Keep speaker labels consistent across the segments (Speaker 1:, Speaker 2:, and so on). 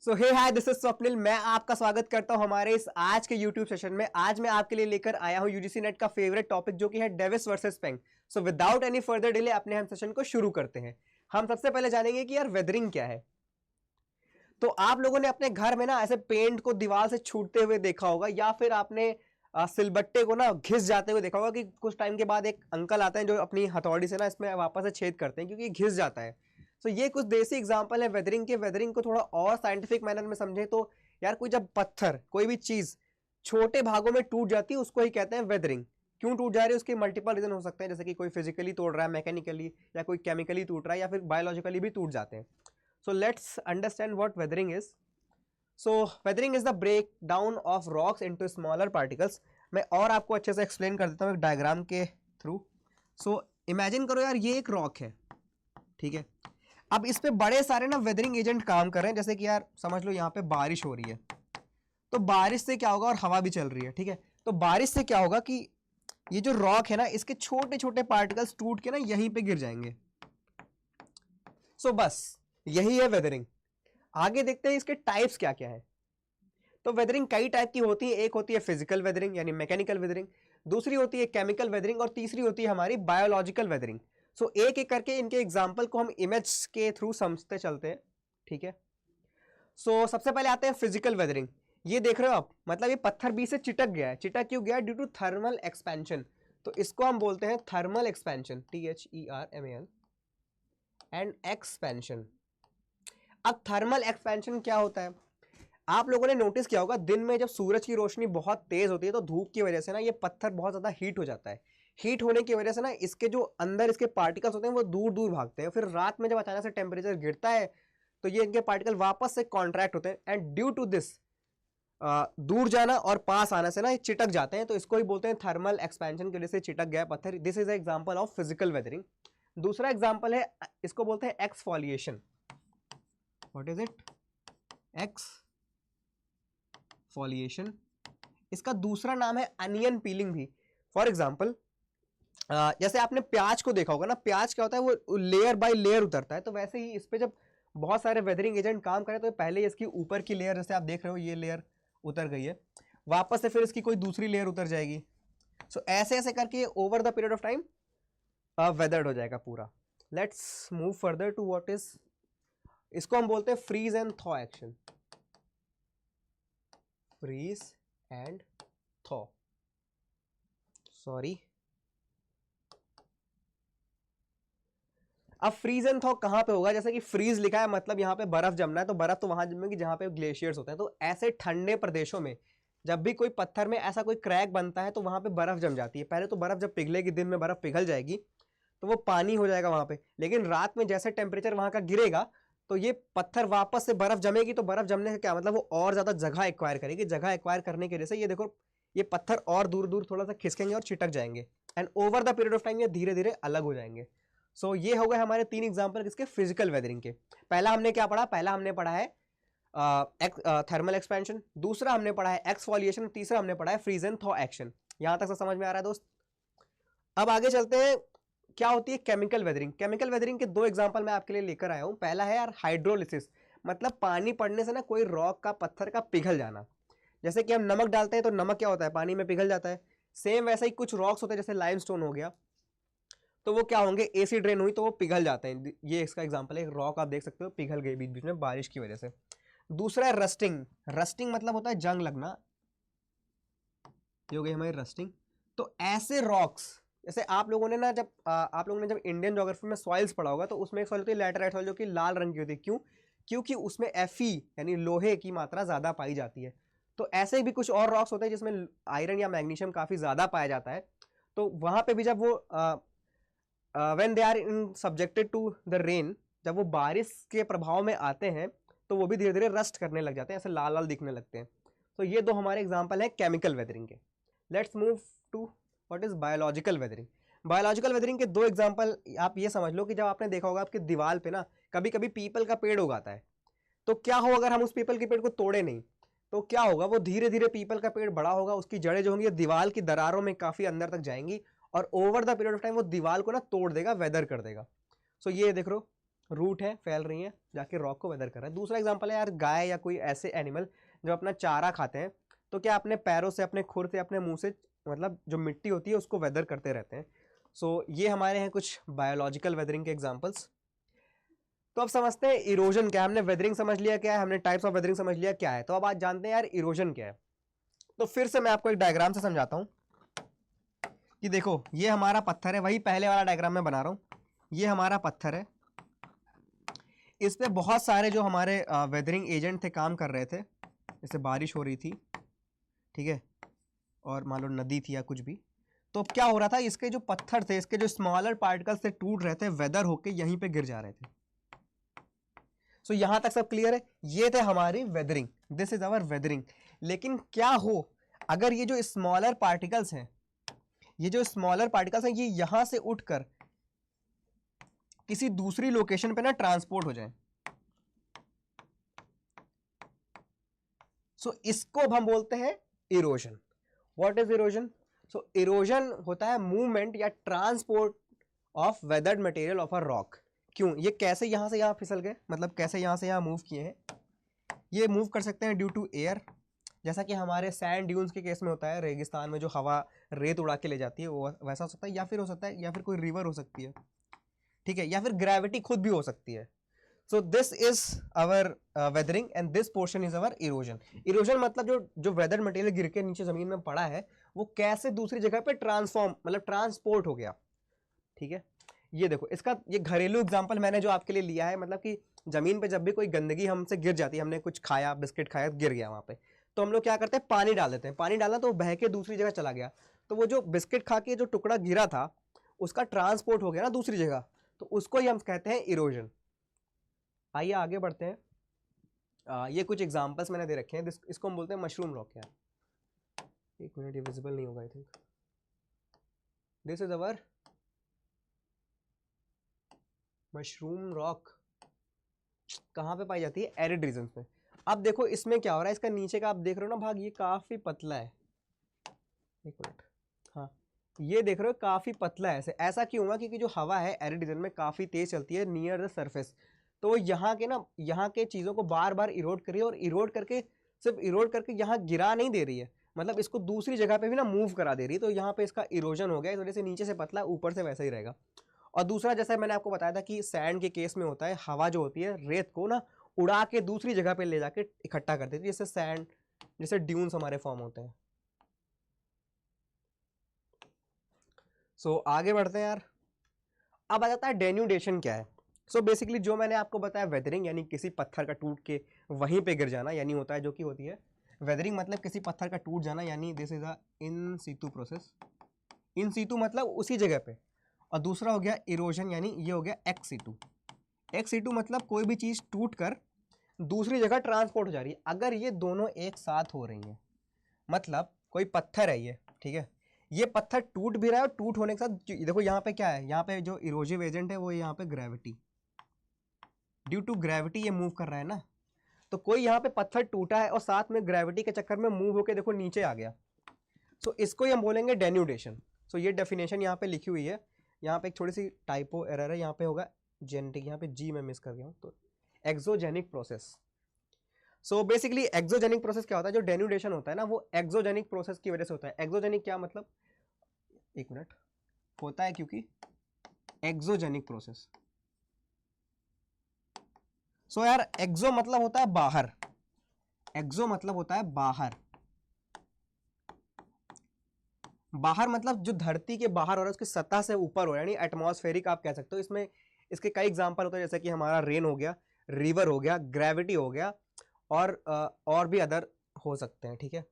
Speaker 1: So hey hi, this is Swapnil. मैं आपका स्वागत करता हूं हमारे इस आज के YouTube सेशन में। आज मैं आपके लिए लेकर आया हूं यूजीसी नेट का फेवरेट टॉपिक जो कि है Davis versus Penck. So without any further delay अपने हम सेशन को शुरू करते हैं। हम सबसे पहले जानेंगे कि यार वेदरिंग क्या है। तो आप लोगों ने अपने घर में ना ऐसे पेंट को दीवार से छूटते हुए देखा होगा, या फिर आपने सिलबट्टे को ना घिस जाते हुए देखा होगा कि कुछ टाइम के बाद एक अंकल आते हैं जो अपनी हथौड़ी से ना इसमें वापस से छेद करते हैं क्योंकि ये घिस जाता है। तो ये कुछ देसी एग्जांपल है वेदरिंग के। वेदरिंग को थोड़ा और साइंटिफिक मैनर में समझे तो यार कोई जब पत्थर कोई भी चीज छोटे भागों में टूट जाती है उसको ही कहते हैं वेदरिंग। क्यों टूट जा रही है उसके मल्टीपल रीजन हो सकते हैं, जैसे कि कोई फिजिकली तोड़ रहा है, मैकेनिकली, या कोई केमिकली टूट रहा है, या फिर बायोलॉजिकली भी टूट जाते हैं। So let's understand what weathering is. So weathering is the break down of rocks into smaller particles. मैं और आपको अच्छे से एक्सप्लेन कर देता हूँ एक डायग्राम के थ्रू। सो इमेजिन करो यार ये एक रॉक है, ठीक है। अब इस पे बड़े सारे ना वेदरिंग एजेंट काम कर रहे हैं, जैसे कि यार समझ लो यहाँ पे बारिश हो रही है, तो बारिश से क्या होगा, और हवा भी चल रही है, ठीक है। तो बारिश से क्या होगा कि ये जो रॉक है ना इसके छोटे छोटे पार्टिकल्स टूट के ना यहीं पे गिर जाएंगे। सो बस यही है वेदरिंग। आगे देखते हैं इसके टाइप्स क्या क्या है। तो वेदरिंग कई टाइप की होती है। एक होती है फिजिकल वेदरिंग यानी मैकेनिकल वेदरिंग, दूसरी होती है केमिकल वेदरिंग, और तीसरी होती है हमारी बायोलॉजिकल वेदरिंग। सो एक एक करके इनके एग्जाम्पल को हम इमेज के थ्रू समझते चलते हैं, ठीक है। सो सबसे पहले आते हैं फिजिकल वेदरिंग। ये देख रहे हो आप, मतलब ये पत्थर बीच से चिटक गया है। चिटक क्यों गया? Due to thermal expansion. तो इसको हम बोलते हैं thermal expansion, THERMAL, and expansion. अब थर्मल एक्सपेंशन क्या होता है? आप लोगों ने नोटिस किया होगा दिन में जब सूरज की रोशनी बहुत तेज होती है तो धूप की वजह से ना ये पत्थर बहुत ज्यादा हीट हो जाता है। हीट होने की वजह से ना इसके जो अंदर इसके पार्टिकल्स होते हैं वो दूर दूर भागते हैं। फिर रात में जब अचानक से टेम्परेचर गिरता है तो ये इनके पार्टिकल वापस से कॉन्ट्रैक्ट होते हैं, एंड ड्यू टू दिस दूर जाना और पास आने से ना ये चिटक जाते हैं। तो इसको ही बोलते हैं थर्मल एक्सपेंशन की वजह से चिटक गया पत्थर। This is example of physical weathering. दूसरा एग्जाम्पल है, इसको बोलते हैं exfoliation. What is it? Exfoliation. इसका दूसरा नाम है अनियन पीलिंग भी। फॉर एग्जाम्पल जैसे आपने प्याज को देखा होगा ना, प्याज क्या होता है वो लेयर बाय लेयर उतरता है। तो वैसे ही इस पे जब बहुत सारे वेदरिंग एजेंट काम करें तो पहले इसकी ऊपर की लेयर, जैसे आप देख रहे हो ये लेयर उतर गई है, वापस से फिर इसकी कोई दूसरी लेयर उतर जाएगी। सो ऐसे ऐसे करके over the period of time weathered हो जाएगा पूरा। Let's move further to what is, इसको हम बोलते हैं freeze and thaw action. Freeze and thaw, sorry. अब फ्रीज एंड थॉ कहां पे होगा? जैसे कि फ्रीज लिखा है मतलब यहां पे बर्फ जमना है, तो बर्फ तो वहां जमेगी जहां पे ग्लेशियर्स होते हैं। तो ऐसे ठंडे प्रदेशों में जब भी कोई पत्थर में ऐसा कोई क्रैक बनता है तो वहां पे बर्फ जम जाती है। पहले तो बर्फ जब पिघलेगी, दिन में बर्फ पिघल जाएगी तो वो पानी हो जाएगा वहां पे, लेकिन रात में जैसे टेम्परेचर वहां का गिरेगा तो ये पत्थर वापस से बर्फ जमेगी। तो बर्फ जमने से क्या मतलब, वो और ज्यादा जगह एक्वायर करेगी। जगह एक्वायर करने की वजह से ये देखो ये पत्थर और दूर दूर थोड़ा सा खिसकेंगे और चिटक जाएंगे, and over the period of time ये धीरे धीरे अलग हो जाएंगे। सो ये हो गए हमारे तीन एग्जांपल किसके? फिजिकल वेदरिंग के। पहला हमने क्या पढ़ा? पहला हमने पढ़ा है थर्मल एक्सपेंशन, दूसरा हमने पढ़ा है एक्सफोलिएशन, तीसरा हमने पढ़ा है फ्रीज एंड थॉ एक्शन। यहां तक से समझ में आ रहा है दोस्त? अब आगे चलते हैं, क्या होती है केमिकल वेदरिंग। केमिकल वेदरिंग के दो एग्जांपल मैं आपके लिए लेकर आया हूं। पहला है यार हाइड्रोलिसिस, मतलब पानी पड़ने से ना कोई रॉक का, पत्थर का पिघल जाना। जैसे कि हम नमक डालते हैं तो नमक क्या होता है? पानी में पिघल जाता है। सेम वैसा ही कुछ रॉक्स होते हैं, जैसे लाइमस्टोन हो गया, तो वो क्या होंगे, एसिड रेन हुई तो वो पिघल जाते हैं। ये इसका एग्जांपल है। रॉक आप देख सकते हो पिघल गई बीच बीच में बारिश की वजह से। दूसरा है रस्टिंग। रस्टिंग मतलब होता है जंग लगना, ये हो गई हमारी रस्टिंग। तो ऐसे रॉक्स, जैसे आप लोगों ने ना जब आप लोगों ने जब इंडियन ज्योग्राफी में सॉइल्स पढ़ा होगा तो उसमें एक सॉइल होती है लैटेराइट सॉइल, जो कि लाल रंग की होती है। क्यों? क्योंकि उसमें Fe यानी लोहे की मात्रा ज्यादा पाई जाती है। तो ऐसे भी कुछ और रॉक्स होते हैं जिसमें आयरन या मैग्नीशियम काफी ज्यादा पाया जाता है। तो वहां पे भी जब वो when they are in subjected to the rain, जब वो बारिश के प्रभाव में आते हैं तो वो भी धीरे धीरे रस्ट करने लग जाते हैं, ऐसे लाल लाल दिखने लगते हैं। तो ये दो हमारे एग्जांपल है केमिकल वेदरिंग के। Let's move to what is biological weathering. Biological weathering के दो एग्जांपल आप ये समझ लो कि जब आपने देखा होगा आपकी दीवार पे ना कभी कभी पीपल का पेड़ उगाता है, तो क्या हो अगर हम उस पीपल के पेड़ को तोड़े नहीं, तो क्या होगा, वो धीरे धीरे पीपल का पेड़ बड़ा होगा, उसकी जड़ें जो होंगी दीवार की दरारों में काफी अंदर तक जाएंगी, और over the period of time वो दीवार को ना तोड़ देगा, वेदर कर देगा। सो ये देख लो रूट है, फैल रही है, जाके रॉक को वेदर कर रहा है। दूसरा एग्जांपल है यार गाय या कोई ऐसे एनिमल जो अपना चारा खाते हैं, तो क्या अपने पैरों से, अपने खुर से, अपने मुंह से मतलब जो मिट्टी होती है उसको वेदर करते रहते हैं। सो ये हमारे हैं कुछ बायोलॉजिकल वेदरिंग के एग्जाम्पल्स। तो अब समझते हैं इरोजन क्या है। हमने वेदरिंग समझ लिया क्या है, हमने टाइप्स ऑफ वेदरिंग समझ लिया क्या है, तो अब आज जानते हैं यार इरोजन क्या है। तो फिर से मैं आपको एक डायग्राम से समझाता हूं कि देखो ये हमारा पत्थर है, वही पहले वाला डायग्राम मैं बना रहा हूं। ये हमारा पत्थर है, इस पे बहुत सारे जो हमारे वेदरिंग एजेंट थे काम कर रहे थे। जैसे बारिश हो रही थी, ठीक है, और मान लो नदी थी या कुछ भी, तो क्या हो रहा था, इसके जो पत्थर थे, इसके जो स्मॉलर पार्टिकल्स थे टूट रहे थे, वेदर होके यहीं पे गिर जा रहे थे। सो यहां तक सब क्लियर है। ये थे हमारी weathering, this is our weathering. लेकिन क्या हो अगर ये जो स्मॉलर पार्टिकल्स हैं, ये जो स्मॉलर पार्टिकल्स हैं, ये यहां से उठकर किसी दूसरी लोकेशन पे ना ट्रांसपोर्ट हो जाए। सो इसको अब हम बोलते हैं erosion. What is erosion? So erosion होता है मूवमेंट या transport of weathered material of a rock. क्यों? ये कैसे यहां से यहां फिसल गए, मतलब कैसे यहां से यहां मूव किए हैं? ये मूव कर सकते हैं ड्यू टू एयर, जैसा कि हमारे सैंड ड्यून्स के केस में होता है, रेगिस्तान में जो हवा रेत उड़ा के ले जाती है वो वैसा हो सकता है, या फिर हो सकता है, या फिर कोई रिवर हो सकती है, ठीक है, या फिर ग्रेविटी खुद भी हो सकती है। So this is our weathering and this portion is our erosion. Erosion मतलब जो वेदर मटेरियल गिर के नीचे जमीन में पड़ा है वो कैसे दूसरी जगह पे ट्रांसफॉर्म, मतलब ट्रांसपोर्ट हो गया, ठीक है। ये देखो, इसका ये घरेलू एग्जांपल मैंने जो आपके लिए लिया है, मतलब कि जमीन पे जब भी कोई गंदगी हमसे गिर जाती है, हमने कुछ खाया, बिस्किट खाया, गिर गया वहां पे, तो हम लोग क्या करते हैं, पानी डाल देते हैं। पानी डालना तो बह के दूसरी जगह चला गया, तो वो जो बिस्किट खा के जो टुकड़ा गिरा था उसका ट्रांसपोर्ट हो गया ना दूसरी जगह, तो उसको ही हम कहते हैं इरोजन। आइए आगे बढ़ते हैं। ये कुछ एग्जांपल्स मैंने दे रखे हैं, इसको हम बोलते हैं मशरूम रॉक। यार एक मिनट, ये विजिबल नहीं होगा I think. This is our mushroom rock. कहाँ पे पाई जाती है? एरिड रीजन में। अब देखो इसमें क्या हो रहा है, इसका नीचे का आप देख रहे हो ना भाग, ये काफी पतला है। एक मिनट, हाँ, ये देख रहे हो काफी पतला है। ऐसा क्यों हुआ? क्योंकि जो हवा है एरिड रीजन में काफी तेज चलती है नियर द सरफेस, तो यहाँ के ना, यहाँ के चीजों को बार बार इरोड कर रही है, और इरोड करके, सिर्फ इरोड करके यहाँ गिरा नहीं दे रही है, मतलब इसको दूसरी जगह पे भी ना मूव करा दे रही है। तो यहाँ पे इसका इरोजन हो गया, इस वजह से नीचे से पतला, ऊपर से वैसा ही रहेगा। और दूसरा, जैसा मैंने आपको बताया था कि सैंड के केस में होता है, हवा जो होती है रेत को ना उड़ा के दूसरी जगह पे ले जाके इकट्ठा कर देती है, जैसे सैंड, जैसे ड्यून्स हमारे फॉर्म होते हैं। सो आगे बढ़ते हैं यार। अब आ जाता है डेन्यूडेशन क्या है। सो बेसिकली जो मैंने आपको बताया वेदरिंग, यानी किसी पत्थर का टूट के वहीं पे गिर जाना, यानी होता है जो कि होती है वेदरिंग, मतलब किसी पत्थर का टूट जाना, यानी this is a in situ process. In situ मतलब उसी जगह पे। और दूसरा हो गया इरोजन, यानी ये हो गया एक्स सीटू। एक्स सीटू मतलब कोई भी चीज टूट कर दूसरी जगह ट्रांसपोर्ट हो जा रही है। अगर ये दोनों एक साथ हो रही हैं, मतलब कोई पत्थर है ये, ठीक है, ये पत्थर टूट भी रहा है, और टूट होने के साथ देखो यहाँ पे क्या है, यहाँ पे जो इरोजिव एजेंट है वो यहाँ पे ग्रेविटी, ड्यू टू ग्रेविटी ये मूव कर रहा है ना। तो कोई यहाँ पे पत्थर टूटा है और साथ में ग्रेविटी के चक्कर में मूव होके देखो नीचे आ गया, सो इसको ही हम बोलेंगे डेन्यूडेशन। सो ये डेफिनेशन यहाँ पे लिखी हुई है। यहाँ पे एक थोड़ी सी टाइपो एरर है, यहाँ पे होगा जेनेटिक, यहाँ पे जी मैं मिस कर गया हूँ, तो exogenic process. So basically exogenic process क्या होता है, जो डेन्यूडेशन होता है ना वो एक्सोजेनिक प्रोसेस की वजह से होता है। एक्सोजेनिक क्या मतलब, एक मिनट, होता है क्योंकि एक्सोजेनिक प्रोसेस। सो यार एक्सो मतलब होता है बाहर, एक्सो मतलब होता है बाहर। बाहर मतलब जो धरती के बाहर हो रहा है, उसकी सतह से ऊपर हो रहा है, यानी एटमॉस्फेरिक आप कह सकते हो। इसमें इसके कई एग्जांपल होते हैं, जैसे कि हमारा रेन हो गया, रिवर हो गया, ग्रेविटी हो गया, और भी अदर हो सकते हैं, ठीक है।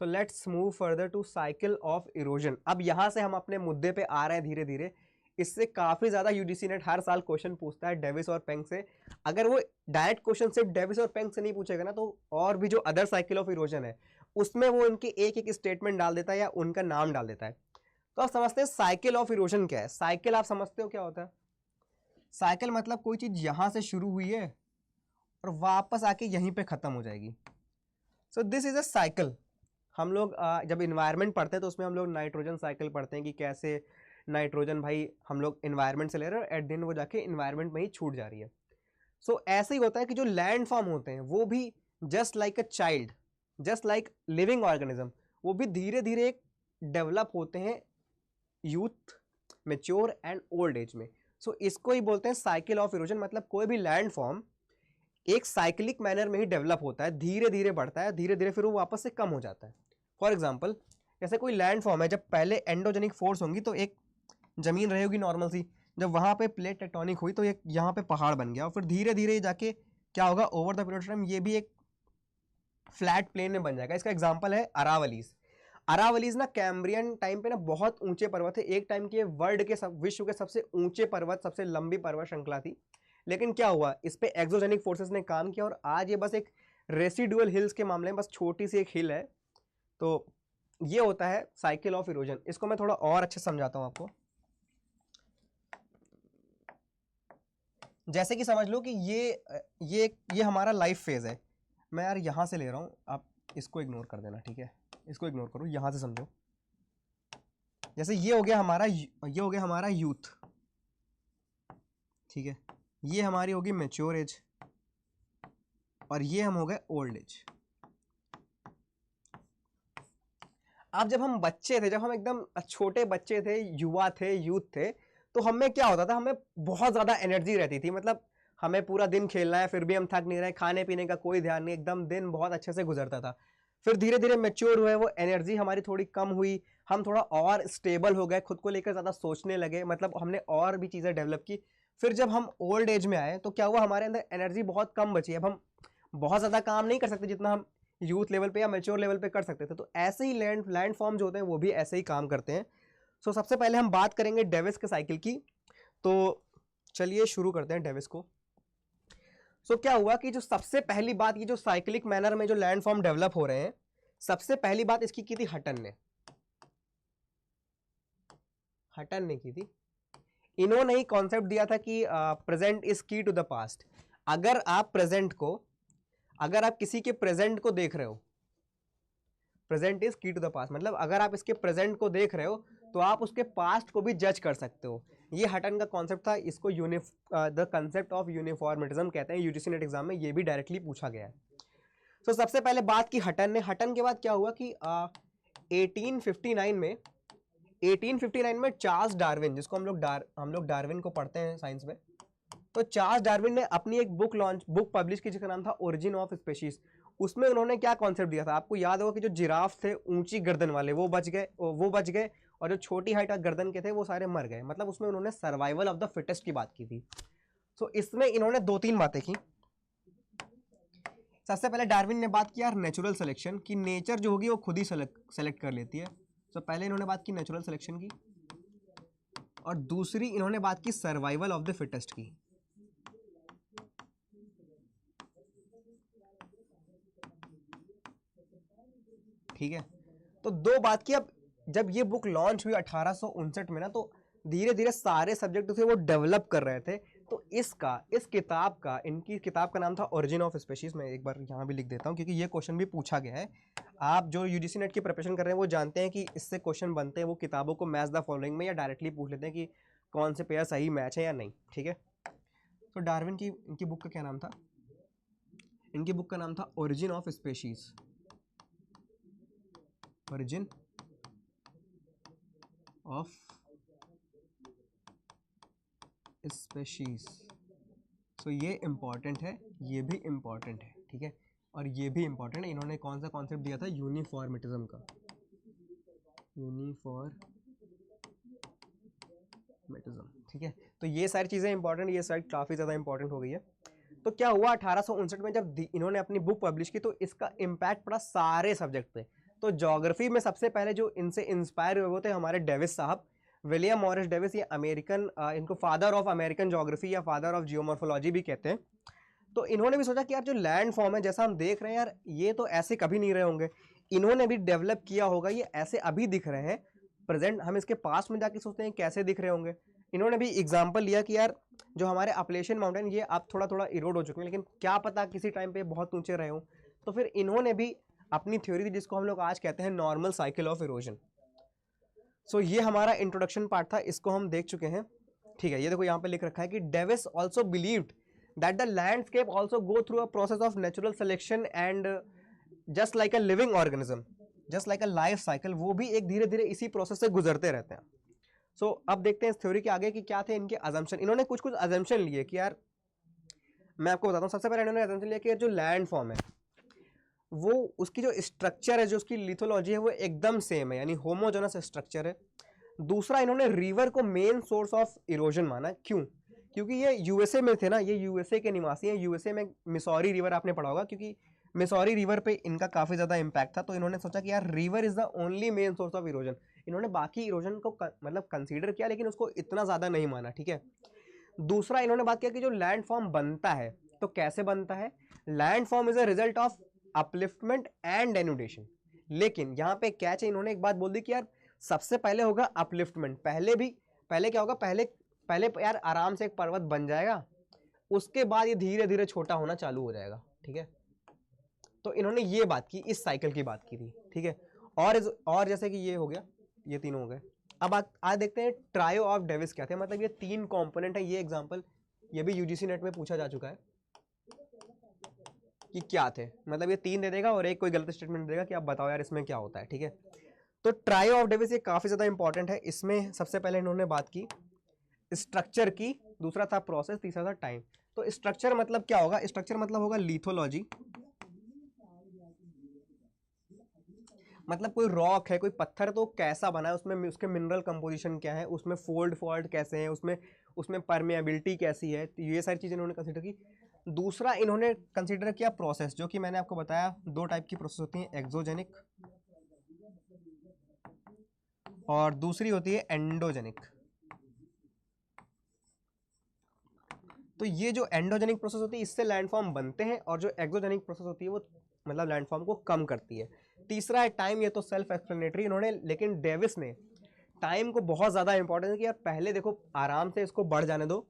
Speaker 1: So let's move further to cycle of erosion. अब यहां से हम अपने मुद्दे पे आ रहे हैं धीरे धीरे। इससे काफी ज्यादा यूजीसी नेट हर साल क्वेश्चन पूछता है डेविस और पेंग से। अगर वो डायरेक्ट क्वेश्चन सिर्फ डेविस और पेंग से नहीं पूछेगा ना, तो और भी जो अदर साइकिल ऑफ इरोजन है उसमें वो इनके एक एक स्टेटमेंट डाल देता है या उनका नाम डाल देता है। तो आप समझते हैं साइकिल ऑफ इरोजन क्या है। साइकिल आप समझते हो क्या होता है? साइकिल मतलब कोई चीज यहां से शुरू हुई है और वापस आके यहीं पे खत्म हो जाएगी। सो दिस इज अ साइकिल। हम लोग जब इन्वायरमेंट पढ़ते हैं तो उसमें हम लोग नाइट्रोजन साइकिल पढ़ते हैं कि कैसे नाइट्रोजन भाई हम लोग इन्वायरमेंट से ले रहे हैं और एट दिन वो जाके इन्वायरमेंट में ही छूट जा रही है। सो ऐसे ही होता है कि जो लैंड फॉर्म होते हैं वो भी just like a child, just like living organism, वो भी धीरे धीरे डेवलप होते हैं youth, mature and old age में। सो इसको ही बोलते हैं साइकिल ऑफ इरोजन। मतलब कोई भी लैंड फॉर्म एक साइक्लिक मैनर में ही डेवलप होता है, धीरे धीरे बढ़ता है, धीरे धीरे फिर वो वापस से कम हो जाता है। फॉर एग्जाम्पल जैसे कोई लैंड फॉर्म है, जब पहले एंडोजेनिक फोर्स होंगी तो एक जमीन रहेगी नॉर्मल सी, जब वहां पे प्लेट टेक्टोनिक हुई तो एक यहाँ पे पहाड़ बन गया और फिर धीरे धीरे जाके क्या होगा, over the period of time ये भी एक फ्लैट प्लेन में बन जाएगा। इसका एग्जांपल है अरावलीज। अरावलीज ना कैम्ब्रियन टाइम पे ना बहुत ऊंचे पर्वत है, एक टाइम के वर्ल्ड के विश्व के सबसे ऊंचे पर्वत, सबसे लंबी पर्वत श्रृंखला थी। लेकिन क्या हुआ, इस पे एक्सोजेनिक फोर्सेस ने काम किया और आज ये बस एक रेसिडुअल हिल्स के मामले में बस छोटी सी एक हिल है। तो ये होता है साइकिल ऑफ इरोजन। इसको मैं थोड़ा और अच्छे समझाता हूं आपको। जैसे कि समझ लो कि ये हमारा लाइफ फेज है। मैं यार यहां से ले रहा हूं, आप इसको इग्नोर कर देना, ठीक है, इसको इग्नोर करो, यहां से समझो। जैसे ये हो गया हमारा यूथ, ठीक है, ये हमारी होगी मैच्योर एज और ये हम हो गए ओल्ड एज। अब जब हम बच्चे थे, जब हम एकदम छोटे बच्चे थे, युवा थे, यूथ थे, तो हमें क्या होता था, हमें बहुत ज्यादा एनर्जी रहती थी। मतलब हमें पूरा दिन खेलना है फिर भी हम थक नहीं रहे, खाने पीने का कोई ध्यान नहीं, एकदम दिन बहुत अच्छे से गुजरता था। फिर धीरे धीरे मेच्योर हुए, वो एनर्जी हमारी थोड़ी कम हुई, हम थोड़ा और स्टेबल हो गए, खुद को लेकर ज्यादा सोचने लगे, मतलब हमने और भी चीजें डेवलप की। फिर जब हम ओल्ड एज में आए तो क्या हुआ, हमारे अंदर एनर्जी बहुत कम बची। अब हम बहुत ज्यादा काम नहीं कर सकते जितना हम यूथ लेवल पे या मेच्योर लेवल पे कर सकते थे। तो ऐसे ही लैंड फॉर्म जो होते हैं वो भी ऐसे ही काम करते हैं। सो सबसे पहले हम बात करेंगे डेविस के साइकिल की। तो चलिए शुरू करते हैं डेविस को। सो क्या हुआ कि जो सबसे पहली बात, ये जो साइक्लिक मैनर में जो लैंड फॉर्म डेवलप हो रहे हैं, सबसे पहली बात इसकी की थी हटन ने। हटन ने की थी। इन्होंने ही कॉन्सेप्ट दिया था कि प्रेजेंट इज की टू द पास्ट। अगर आप किसी के प्रेजेंट को देख रहे हो, प्रेजेंट इज की टू द पास्ट, मतलब अगर आप इसके प्रेजेंट को देख रहे हो तो आप उसके पास्ट को भी जज कर सकते हो। ये हटन का कॉन्सेप्ट था। इसको द कंसेप्ट ऑफ यूनिफॉर्मिज्म कहते हैं। यूजीसी नेट एग्जाम में ये भी डायरेक्टली पूछा गया है। तो सबसे पहले बात की हटन ने। हटन के बाद क्या हुआ कि 1859 में चार्ल्स डार्विन, जिसको हम लोग डार्विन को पढ़ते हैं साइंस में, तो चार्ल्स डार्विन ने अपनी एक बुक पब्लिश की जिसका नाम था ओरिजिन ऑफ स्पेशीज। उसमें उन्होंने क्या कॉन्सेप्ट दिया था, आपको याद होगा कि जो जिराफ थे ऊंची गर्दन वाले वो बच गए और जो छोटी हाइट गर्दन के थे वो सारे मर गए। मतलब उसमें उन्होंने सर्वाइवल ऑफ द फिटेस्ट की बात की थी। सो इसमें इन्होंने 2-3 बातें की। सबसे पहले डार्विन ने बात किया नेचुरल सिलेक्शन की, नेचर जो होगी वो खुद ही सेलेक्ट कर लेती है। तो पहले इन्होंने बात की नेचुरल सिलेक्शन की, और दूसरी इन्होंने बात की सर्वाइवल ऑफ द फिटेस्ट की। ठीक है, तो 2 बात की। अब जब ये बुक लॉन्च हुई 1859 में ना, तो धीरे धीरे सारे सब्जेक्ट थे वो डेवलप कर रहे थे। तो इनकी किताब का नाम था ओरिजिन ऑफ स्पेशीज। मैं एक बार यहाँ भी लिख देता हूँ क्योंकि ये क्वेश्चन भी पूछा गया है। आप जो यूजीसी नेट की प्रिपरेशन कर रहे हैं वो जानते हैं कि इससे क्वेश्चन बनते हैं, वो किताबों को मैच द फॉलोइंग में या डायरेक्टली पूछ लेते हैं कि कौन से पेयर सही मैच है या नहीं। ठीक है, तो डार्विन की इनकी बुक का क्या नाम था, इनकी बुक का नाम था origin of species. Origin of species. So ये इंपॉर्टेंट है, ये भी इंपॉर्टेंट है, ठीक है, और ये भी इंपॉर्टेंट है। इन्होंने कौन सा कॉन्सेप्ट दिया था, यूनिफॉर्मिटिज्म का, यूनिफॉर्मिटिज्म। ठीक है, तो ये सारी चीज़ें इंपॉर्टेंट, ये साइड काफ़ी ज़्यादा इंपॉर्टेंट हो गई है। तो क्या हुआ 1859 में जब इन्होंने अपनी बुक पब्लिश की तो इसका इम्पैक्ट पड़ा सारे सब्जेक्ट पे। तो ज्योग्राफी में सबसे पहले जो इनसे इंस्पायर हुए वो थे हमारे डेविस साहब, विलियम मॉरिस डेविस। ये अमेरिकन, इनको फादर ऑफ अमेरिकन ज्योग्राफी या फादर ऑफ जियोमॉर्फोलॉजी भी कहते हैं। तो इन्होंने भी सोचा कि यार जो लैंड फॉर्म है जैसा हम देख रहे हैं यार, ये तो ऐसे कभी नहीं रहे होंगे, इन्होंने भी डेवलप किया होगा, ये ऐसे अभी दिख रहे हैं प्रेजेंट, हम इसके पास में जाके सोचते हैं कैसे दिख रहे होंगे। इन्होंने भी एग्जाम्पल लिया कि यार जो हमारे अपलेशियन माउंटेन ये अब थोड़ा थोड़ा इरोड हो चुके हैं, लेकिन क्या पता किसी टाइम पे बहुत ऊंचे रहे हों। तो फिर इन्होंने भी अपनी थ्योरी दी जिसको हम लोग आज कहते हैं नॉर्मल साइकिल ऑफ इरोजन। सो ये हमारा इंट्रोडक्शन पार्ट था, इसको हम देख चुके हैं। ठीक है, ये देखो यहाँ पे लिख रखा है कि Davis also believed that the landscape also go through a process of natural selection and just like a living organism, just like a life cycle, वो भी एक धीरे धीरे इसी प्रोसेस से गुजरते रहते हैं। सो अब देखते हैं इस थ्योरी के आगे कि क्या थे इनके अजम्पशन। इन्होंने कुछ कुछ अजम्पशन लिए कि यार मैं आपको बताता हूँ। सबसे पहले इन्होंने अजम्पशन लिया कि जो लैंड फॉर्म है वो उसकी जो स्ट्रक्चर है, जो उसकी लिथोलॉजी है वो एकदम सेम है, यानी होमोजेनस स्ट्रक्चर है। दूसरा, इन्होंने रिवर को मेन सोर्स ऑफ इरोजन माना। क्यों? क्योंकि ये यूएसए में थे ना, ये यूएसए के निवासी हैं। यूएसए में मिसौरी रिवर आपने पढ़ा होगा, क्योंकि मिसौरी रिवर पे इनका काफी ज्यादा इंपैक्ट था। तो इन्होंने सोचा कि यार river is the only main source of erosion. इन्होंने बाकी इरोजन को मतलब कंसीडर किया, लेकिन उसको इतना ज्यादा नहीं माना। ठीक है। दूसरा, इन्होंने बात किया कि जो लैंड फॉर्म बनता है तो कैसे बनता है। Land form is a result of upliftment and denudation. लेकिन यहाँ पे कैच है, इन्होंने एक बात बोल दी कि यार सबसे पहले होगा अपलिफ्टमेंट। पहले क्या होगा, पहले यार आराम से एक पर्वत बन जाएगा, उसके बाद ये धीरे धीरे छोटा होना चालू हो जाएगा। ठीक है, तो इन्होंने ये बात की, इस साइकिल की बात की थी। ठीक है, और जैसे कि ये हो गया, ये तीनों हो गए। अब आज देखते हैं ट्रायो ऑफ डेविस क्या थे। मतलब ये 3 कंपोनेंट है। ये एग्जांपल ये भी यूजीसी नेट में पूछा जा चुका है कि क्या थे। मतलब ये 3 दे देगा और एक कोई गलत स्टेटमेंट देगा कि आप बताओ यार इसमें क्या होता है। ठीक है, तो ट्रायो ऑफ डेविस ये काफी ज्यादा इंपॉर्टेंट है। इसमें सबसे पहले इन्होंने बात की स्ट्रक्चर की, दूसरा था प्रोसेस, तीसरा था टाइम। तो स्ट्रक्चर मतलब क्या होगा? स्ट्रक्चर मतलब होगा लिथोलॉजी। मतलब कोई रॉक है, कोई पत्थर, तो कैसा बना है, उसमें उसके मिनरल कंपोजिशन क्या है, उसमें फोल्ड फॉल्ट कैसे हैं, उसमें परमेबिलिटी कैसी है, तो ये सारी चीज़ें इन्होंने कंसीडर की। दूसरा इन्होंने कंसीडर किया प्रोसेस, जो कि मैंने आपको बताया 2 टाइप की प्रोसेस होती हैं, एक्सोजेनिक और दूसरी होती है एंडोजेनिक। तो ये जो एंडोजेनिक प्रोसेस होती है इससे लैंडफॉर्म बनते हैं, और जो एक्सोजेनिक प्रोसेस होती है वो मतलब लैंडफॉर्म को कम करती है। तीसरा है टाइम। ये तो सेल्फ एक्सप्लेनेटरी इन्होंने, लेकिन डेविस ने टाइम को बहुत ज्यादा इंपॉर्टेंस है कि यार पहले देखो आराम से इसको बढ़ जाने दो,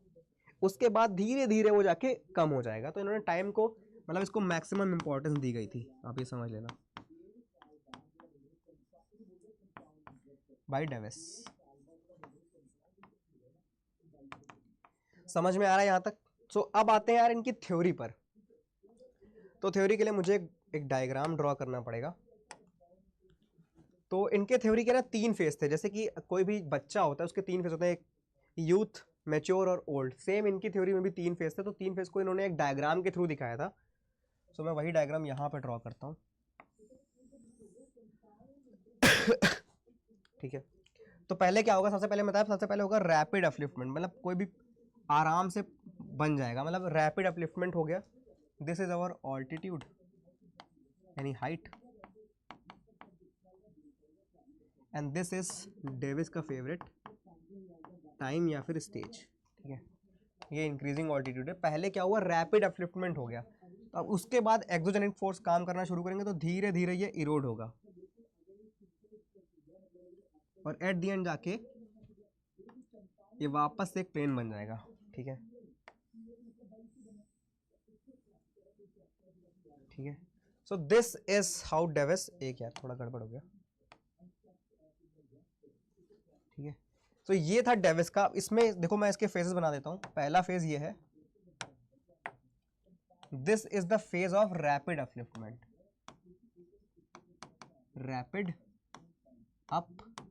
Speaker 1: उसके बाद धीरे धीरे वो जाके कम हो जाएगा। तो इन्होंने टाइम को मतलब इसको मैक्सिमम इंपॉर्टेंस दी गई थी, आप ये समझ लेना, बाय डेविस। समझ में आ रहा है यहाँ तक? सो अब आते हैं यार इनकी थ्योरी पर। तो थ्योरी के लिए मुझे एक डायग्राम ड्रॉ करना पड़ेगा। तो इनके थ्योरी के ना 3 फेज थे। जैसे कि कोई भी बच्चा होता है उसके 3 फेज होते हैं, एक यूथ, मैच्योर और ओल्ड। सेम इनकी थ्योरी में भी 3 फेज थे। तो 3 फेज को इन्होंने एक डायग्राम के थ्रू दिखाया था। सो मैं वही डायग्राम यहाँ पे ड्रॉ करता हूँ। ठीक है, तो पहले क्या होगा, सबसे पहले बताया, सबसे पहले होगा रैपिड अपलिफ्टमेंट। मतलब कोई भी आराम से बन जाएगा, मतलब रैपिड अपलिफ्टमेंट हो गया। दिस इज अवर ऑल्टीट्यूड यानी height, and this is Davis का फेवरेट टाइम या फिर स्टेज। ठीक है, ये इंक्रीजिंग ऑल्टीट्यूड है। पहले क्या हुआ, रैपिड अपलिफ्टमेंट हो गया। तो अब उसके बाद एक्सोजेनिक फोर्स काम करना शुरू करेंगे, तो धीरे धीरे ये इरोड होगा और एट द एंड जाके ये वापस से एक प्लेन बन जाएगा। ठीक है, ठीक है। So this is how Davis, एक यार थोड़ा गड़बड़ हो गया। ठीक है, तो ये था डेविस का। इसमें देखो मैं इसके फेजेस बना देता हूं। पहला फेज ये है, this is the phase of rapid upliftment, rapid upliftment.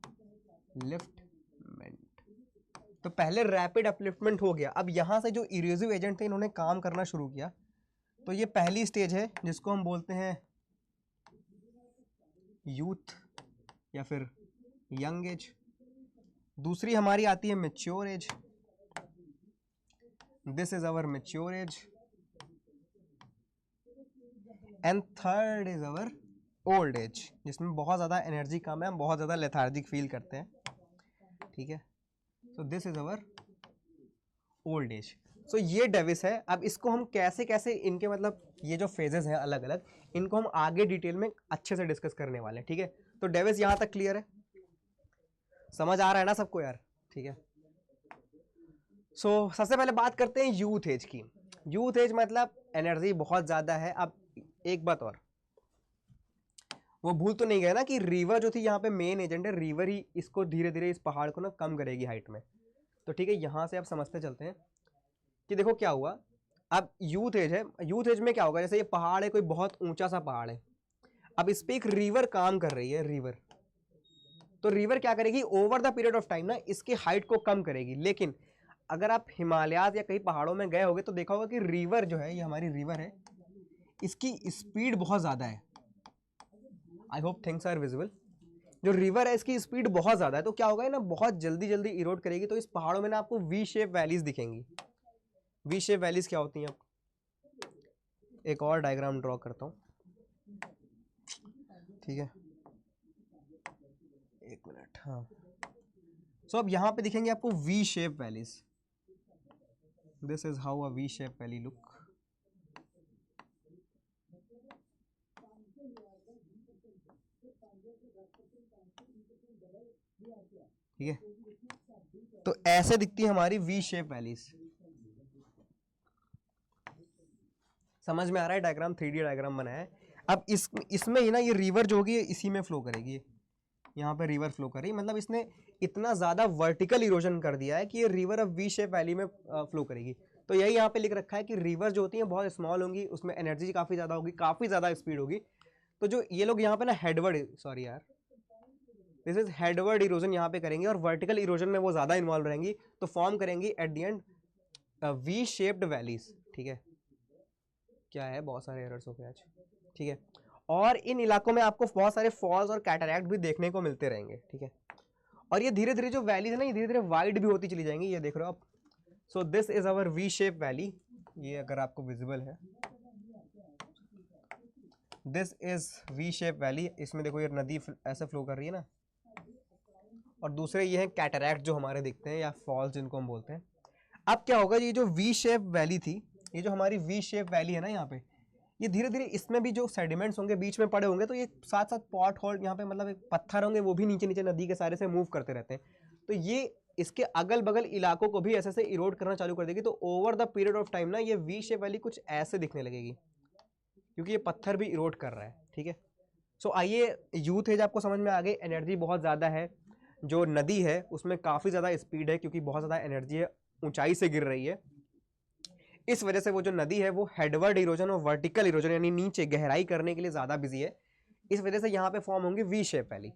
Speaker 1: तो पहले रैपिड अपलिफ्टमेंट हो गया। अब यहां से जो इरेसिव एजेंट थे इन्होंने काम करना शुरू किया। तो ये पहली स्टेज है जिसको हम बोलते हैं यूथ या फिर यंग एज। दूसरी हमारी आती है mature age, this is our mature age. And third is our old as, जिसमें बहुत ज़्यादा एनर्जी कम है, हम बहुत ज़्यादा लेथार्जिक फील करते हैं। ठीक है, so this is our old age. So ये डेविस है। अब इसको हम कैसे कैसे इनके मतलब ये जो फेजेस हैं अलग अलग, इनको हम आगे डिटेल में अच्छे से डिस्कस करने वाले हैं। ठीक है, तो डेविस यहाँ तक क्लियर है, समझ आ रहा है ना सबको यार? ठीक है, सो सबसे पहले बात करते हैं यूथ एज की। यूथ एज मतलब एनर्जी बहुत ज़्यादा है। अब एक बात और, वो भूल तो नहीं गया ना कि रिवर जो थी यहाँ पे मेन एजेंट है, रिवर ही इसको धीरे धीरे इस पहाड़ को ना कम करेगी हाइट में। तो ठीक है, यहाँ से आप समझते चलते हैं कि देखो क्या हुआ। अब यूथ एज है, यूथ एज में क्या होगा, जैसे ये पहाड़ है, कोई बहुत ऊंचा सा पहाड़ है, अब इस पे एक रिवर काम कर रही है, रिवर। तो रिवर क्या करेगी, over the period of time ना इसकी हाइट को कम करेगी। लेकिन अगर आप हिमालयाज या कहीं पहाड़ों में गए होगे तो देखा होगा कि रिवर जो है, ये हमारी रिवर है, इसकी स्पीड बहुत ज़्यादा है। I hope things are visible. जो रिवर है इसकी स्पीड बहुत ज़्यादा है, तो क्या होगा ना, बहुत जल्दी जल्दी इरोड करेगी। तो इस पहाड़ों में ना आपको वी शेप वैलीज दिखेंगी। वी शेप वैलीज क्या होती हैं, आप एक और डायग्राम ड्रॉ करता हूँ, ठीक है, एक मिनट। हाँ, सो अब यहाँ पे दिखेंगे आपको V shape valleys. This is how a V shape valley look. ठीक है, तो ऐसे दिखती है हमारी वी शेप वैलीज। समझ में आ रहा है, डायग्राम 3D डायग्राम बनाया है। अब इसमें ही ना ये रिवर जो होगी इसी में फ्लो करेगी, यहाँ पे रिवर फ्लो कर रही है, मतलब इसने इतना ज्यादा वर्टिकल इरोजन कर दिया है कि ये रिवर अब वी शेप वैली में फ्लो करेगी। तो यही यहाँ पे लिख रखा है कि रिवर जो होती है बहुत स्मॉल होंगी, उसमें एनर्जी काफी ज्यादा होगी, काफी ज्यादा स्पीड होगी। तो जो ये लोग यहाँ पे ना हेडवर्ड, सॉरी यार, दिस इज हेडवर्ड इरोजन यहाँ पे करेंगे, और वर्टिकल इरोजन में वो ज्यादा इन्वॉल्व रहेंगी, तो फॉर्म करेंगी at the end V shaped valleys. ठीक है, क्या है, बहुत सारे एरर्स हो गए आज। ठीक है, और इन इलाकों में आपको बहुत सारे फॉल्स और कैटरैक्ट भी देखने को मिलते रहेंगे। ठीक है, और ये धीरे धीरे जो वैलीज है ना, ये धीरे धीरे वाइड भी होती चली जाएंगी, ये देख रहे हो आप। सो this is our V shape valley, ये अगर आपको विजिबल है, this is V shape valley. इसमें देखो ये नदी ऐसे फ्लो कर रही है ना, और दूसरे ये हैं कैटरैक्ट जो हमारे दिखते हैं, या फॉल्स जिनको हम बोलते हैं। अब क्या होगा, ये जो वी शेप वैली थी, ये जो हमारी वी शेप वैली है ना यहाँ पे, ये धीरे धीरे इसमें भी जो सेडिमेंट्स होंगे बीच में पड़े होंगे, तो ये साथ साथ पॉट होल यहाँ पे, मतलब एक पत्थर होंगे, वो भी नीचे नीचे नदी के सारे से मूव करते रहते हैं। तो ये इसके अगल बगल इलाकों को भी ऐसे ऐसे इरोड करना चालू कर देगी। तो over the period of time ना ये वी शेप वैली कुछ ऐसे दिखने लगेगी, क्योंकि ये पत्थर भी इरोड कर रहा है। ठीक है, सो आइए, यूथ एज आपको समझ में आ गई, एनर्जी बहुत ज़्यादा है, जो नदी है उसमें काफ़ी ज़्यादा स्पीड है, क्योंकि बहुत ज़्यादा एनर्जी है, ऊंचाई से गिर रही है। इस वजह से वो जो नदी है वो हेडवर्ड इरोजन और वर्टिकल इरोजन यानी नीचे गहराई करने के लिए ज़्यादा बिजी है। इस वजह से यहाँ पे फॉर्म होंगी वी शेप वैली।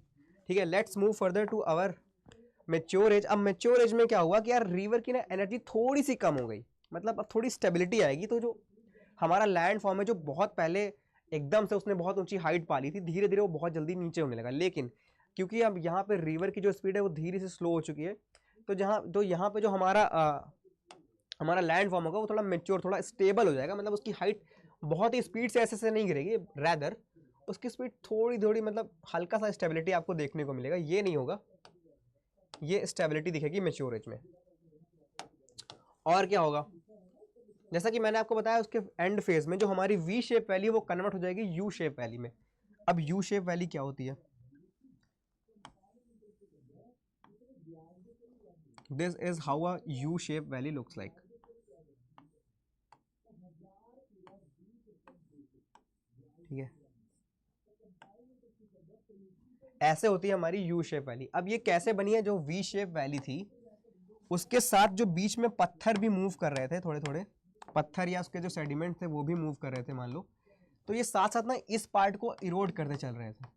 Speaker 1: ठीक है, let's move further to our mature age. अब मेच्योर एज में क्या हुआ कि यार रिवर की ना एनर्जी थोड़ी सी कम हो गई, मतलब अब थोड़ी स्टेबिलिटी आएगी। तो जो हमारा लैंड फॉर्म है, जो बहुत पहले एकदम से उसने बहुत ऊंची हाइट पा ली थी, धीरे धीरे वो बहुत जल्दी नीचे होने लगा। लेकिन क्योंकि अब यहाँ पे रिवर की जो स्पीड है वो धीरे से स्लो हो चुकी है, तो यहाँ पे जो हमारा लैंड फॉर्म होगा वो थोड़ा मेच्योर, थोड़ा स्टेबल हो जाएगा। मतलब उसकी हाइट बहुत ही स्पीड से ऐसे नहीं गिरेगी, रैदर उसकी स्पीड थोड़ी थोड़ी, मतलब हल्का सा स्टेबिलिटी आपको देखने को मिलेगा। ये नहीं होगा, ये स्टेबिलिटी दिखेगी मेच्योर एज में। और क्या होगा, जैसा कि मैंने आपको बताया, उसके एंड फेज में जो हमारी वी शेप वैली वो कन्वर्ट हो जाएगी यू शेप वैली में। अब यू शेप वैली क्या होती है, this is how a you shape valley looks like. ठीक है, ऐसे होती है हमारी यू शेप वैली। अब ये कैसे बनी है, जो वी शेप वैली थी उसके साथ जो बीच में पत्थर भी मूव कर रहे थे, थोड़े थोड़े पत्थर या उसके जो सेडिमेंट थे वो भी मूव कर रहे थे मान लो, तो ये साथ साथ ना इस पार्ट को इरोड करते चल रहे थे।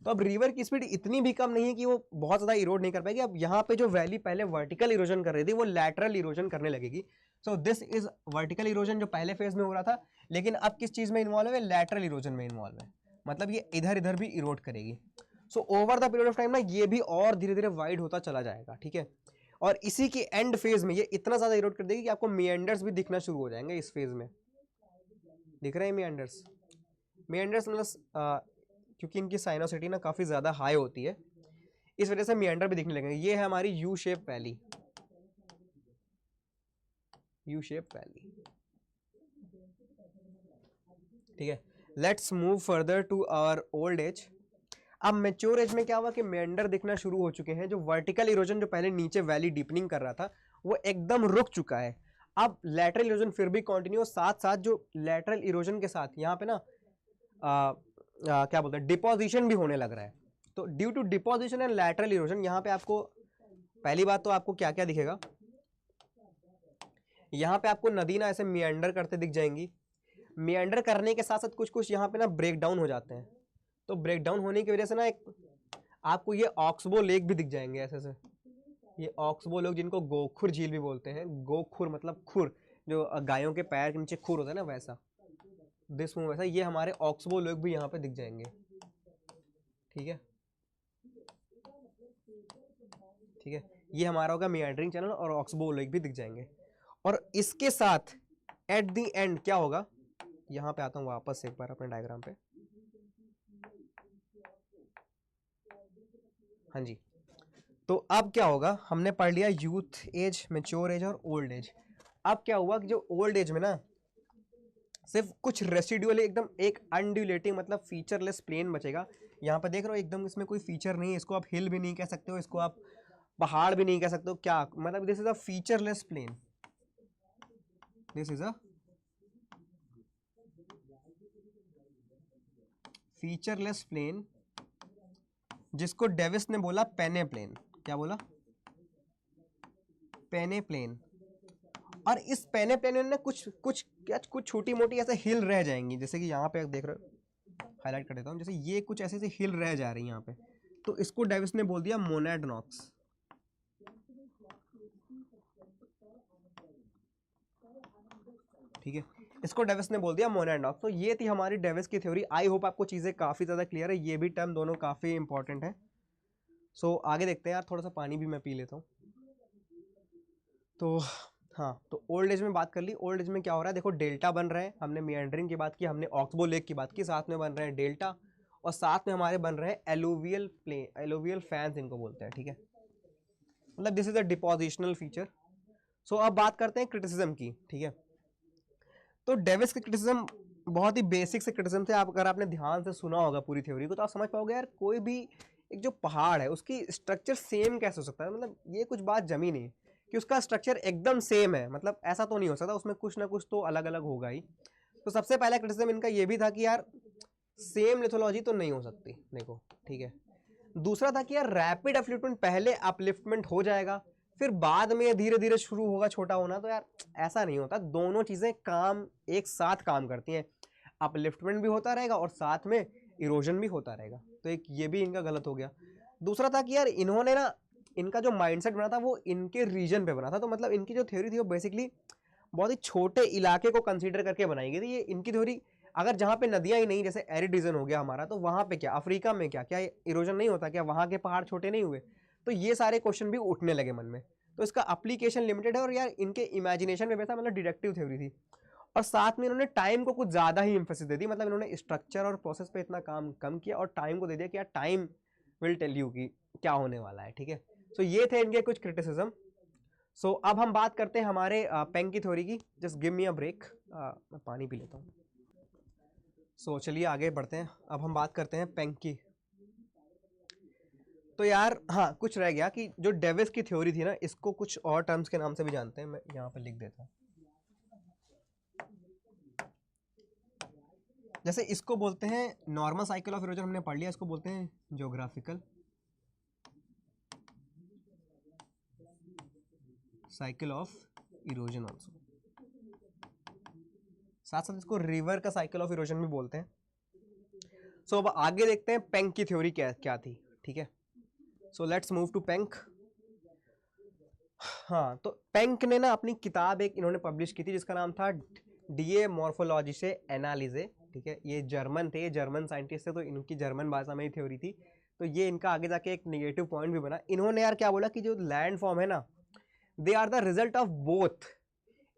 Speaker 1: तो अब रिवर की स्पीड इतनी भी कम नहीं है कि वो बहुत ज़्यादा इरोड नहीं कर पाएगी। अब यहाँ पे जो वैली पहले वर्टिकल इरोजन कर रही थी वो लैटरल इरोजन करने लगेगी। सो दिस इज वर्टिकल इरोजन जो पहले फेज में हो रहा था, लेकिन अब किस चीज़ में इन्वॉल्व है, लैटरल इरोजन में इन्वॉल्व है, मतलब ये इधर इधर भी इरोड करेगी। So over the period of time ना ये भी और धीरे धीरे वाइड होता चला जाएगा। ठीक है, और इसी के एंड फेज में ये इतना ज़्यादा इरोड कर देगी कि आपको मिएंडर्स भी दिखना शुरू हो जाएंगे। इस फेज में दिख रहे हैं मिएंडर्स, मिएंडर्स मतलब क्योंकि इनकी साइनोसिटी ना काफ़ी ज़्यादा हाई होती है, इस वजह से मिएंडर भी दिखने लगेंगे। ये है हमारी U shape valley, U shape valley. ठीक है, let's move further to our old age. अब मेच्योर एज में क्या हुआ कि मेंडर दिखना शुरू हो चुके हैं। जो वर्टिकल इरोजन जो पहले नीचे वैली डीपनिंग कर रहा था वो एकदम रुक चुका है। अब लैटरल इरोजन फिर भी कंटिन्यू, साथ साथ जो लैटरल इरोजन के साथ यहाँ पे ना क्या बोलते हैं, डिपोजिशन भी होने लग रहा है। तो due to deposition and lateral erosion, यहाँ पे आपको पहली बात तो आपको क्या क्या दिखेगा, यहाँ पे आपको नदी ना ऐसे मियांडर करते दिख जाएंगी। मियांडर करने के साथ साथ कुछ कुछ यहाँ पे ना ब्रेक डाउन हो जाते हैं। तो ब्रेक डाउन होने की वजह से ना एक आपको ये ऑक्सबो लेक भी दिख जाएंगे ऐसे से। ये ऑक्सबो लेक, जिनको गोखुर झील भी बोलते हैं, गोखुर मतलब खुर, जो गायों के पैर के नीचे खुर होता है ना, वैसा दिस में वैसा ये हमारे ऑक्सबो लेक भी यहाँ पे दिख जाएंगे। ठीक है, ठीक है, ये हमारा होगा मियांडरिंग चैनल और ऑक्सबो लेक भी दिख जाएंगे। और इसके साथ एट द एंड क्या होगा, यहाँ पे आता हूँ वापस एक बार अपने डायग्राम पे। हाँ जी, तो अब क्या होगा, हमने पढ़ लिया यूथ एज, मैच्योर एज और ओल्ड एज। अब क्या हुआ कि जो ओल्ड एज में ना सिर्फ कुछ रेसिडुअल एकदम एक अनड्यूलेटिंग मतलब फीचरलेस प्लेन बचेगा। यहाँ पे देख रहे हो एकदम इसमें कोई फीचर नहीं है, इसको आप हिल भी नहीं कह सकते हो, इसको आप पहाड़ भी नहीं कह सकते हो, क्या मतलब this is a featureless plain, this is a featureless plain, जिसको डेविस ने बोला पेने प्लेन। क्या बोला, पेने प्लेन। और इस पेने प्लेन में कुछ कुछ कुछ छोटी मोटी ऐसे हिल रह जाएंगी, जैसे कि यहाँ पे देख रहे हो, हाईलाइट कर देता हूँ, जैसे ये कुछ ऐसे से हिल रह जा रही है यहाँ पे, तो इसको डेविस ने बोल दिया मोनैडनॉक्स। ठीक है, इसको डेविस ने बोल दिया मोनैडनॉक्स। तो ये थी हमारी डेविस की थ्योरी। आई होप आपको चीजें काफी ज्यादा क्लियर है, ये भी टर्म दोनों काफी इंपॉर्टेंट है। सो आगे देखते हैं यार, थोड़ा सा पानी भी मैं पी लेता हूँ। तो हाँ, तो ओल्ड एज में बात कर ली। ओल्ड एज में क्या हो रहा है, देखो डेल्टा बन रहे हैं, हमने मियांडरिंग की बात की, हमने ऑक्सबो लेक की बात की, साथ में बन रहे हैं डेल्टा, और साथ में हमारे बन रहे हैं एलुवियल प्लेन, एलुवियल फैंस इनको बोलते हैं। ठीक है, मतलब this is a depositional feature. So अब बात करते हैं क्रिटिसिज्म की। ठीक है, तो डेविस के क्रिटिसिज्म बहुत ही बेसिक से क्रिटिसिज्म थे। आप अगर आपने ध्यान से सुना होगा पूरी थ्योरी को, तो आप समझ पाओगे यार कोई भी एक जो पहाड़ है उसकी स्ट्रक्चर सेम कैसे हो सकता है, मतलब ये कुछ बात जमी नहीं कि उसका स्ट्रक्चर एकदम सेम है, मतलब ऐसा तो नहीं हो सकता, उसमें कुछ ना कुछ तो अलग अलग होगा ही। तो सबसे पहला क्रिटिसिज्म इनका ये भी था कि यार सेम लिथोलॉजी तो नहीं हो सकती, देखो। ठीक है, दूसरा था कि यार रैपिड अपलिफ्टमेंट पहले अपलिफ्टमेंट हो जाएगा, फिर बाद में धीरे धीरे शुरू होगा छोटा होना, तो यार ऐसा नहीं होता, दोनों चीजें काम एक साथ काम करती हैं, अपलिफ्टमेंट भी होता रहेगा और साथ में इरोजन भी होता रहेगा। तो एक ये भी इनका गलत हो गया। दूसरा था कि यार इन्होंने ना, इनका जो माइंडसेट बना था वो इनके रीजन पे बना था, तो मतलब इनकी जो थ्योरी थी वो बेसिकली बहुत ही छोटे इलाके को कंसीडर करके बनाई गई थी। ये इनकी थ्योरी, अगर जहाँ पे नदियाँ ही नहीं, जैसे एरिड रीजन हो गया हमारा, तो वहाँ पे क्या, अफ्रीका में क्या क्या इरोजन नहीं होता, क्या वहाँ के पहाड़ छोटे नहीं हुए? तो ये सारे क्वेश्चन भी उठने लगे मन में, तो इसका अप्लीकेशन लिमिटेड है। और यार इनके इमेजिनेशन में वैसा मतलब डिडक्टिव थ्योरी थी, और साथ में इन्होंने टाइम को कुछ ज़्यादा ही एम्फेसिस दे दी, मतलब इन्होंने स्ट्रक्चर और प्रोसेस पे इतना काम कम किया और टाइम को दे दिया कि यार टाइम विल टेल यू कि क्या होने वाला है। ठीक है, सो ये थे इनके कुछ क्रिटिसिज्म। सो अब हम बात करते हैं हमारे पेंग की थ्योरी की। Just give me a break, मैं पानी पी लेता हूँ। सो चलिए आगे बढ़ते हैं, अब हम बात करते हैं पेंग की। तो यार हाँ, कुछ रह गया कि जो डेविस की थ्योरी थी ना, इसको कुछ और टर्म्स के नाम से भी जानते हैं, मैं यहाँ पर लिख देता हूँ। जैसे इसको बोलते हैं नॉर्मल साइकिल ऑफ इरोजन, हमने पढ़ लिया, इसको बोलते हैं geographical cycle of erosion also, साथ साथ इसको रिवर का साइकिल ऑफ इरोजन भी बोलते हैं। सो अब आगे देखते हैं पेंग की थ्योरी क्या क्या थी। ठीक है, सो लेट्स मूव टू पेंग। हाँ, तो पेंक ने ना अपनी किताब एक इन्होंने पब्लिश की थी जिसका नाम था डीए मॉर्फोलॉजी से एनालिजे। ठीक है, ये जर्मन थे, ये जर्मन साइंटिस्ट थे, तो इनकी जर्मन भाषा में ही थ्योरी थी, तो ये इनका आगे जाके एक नेगेटिव पॉइंट भी बना। इन्होंने यार क्या बोला कि जो लैंड फॉर्म है ना, they are the result of both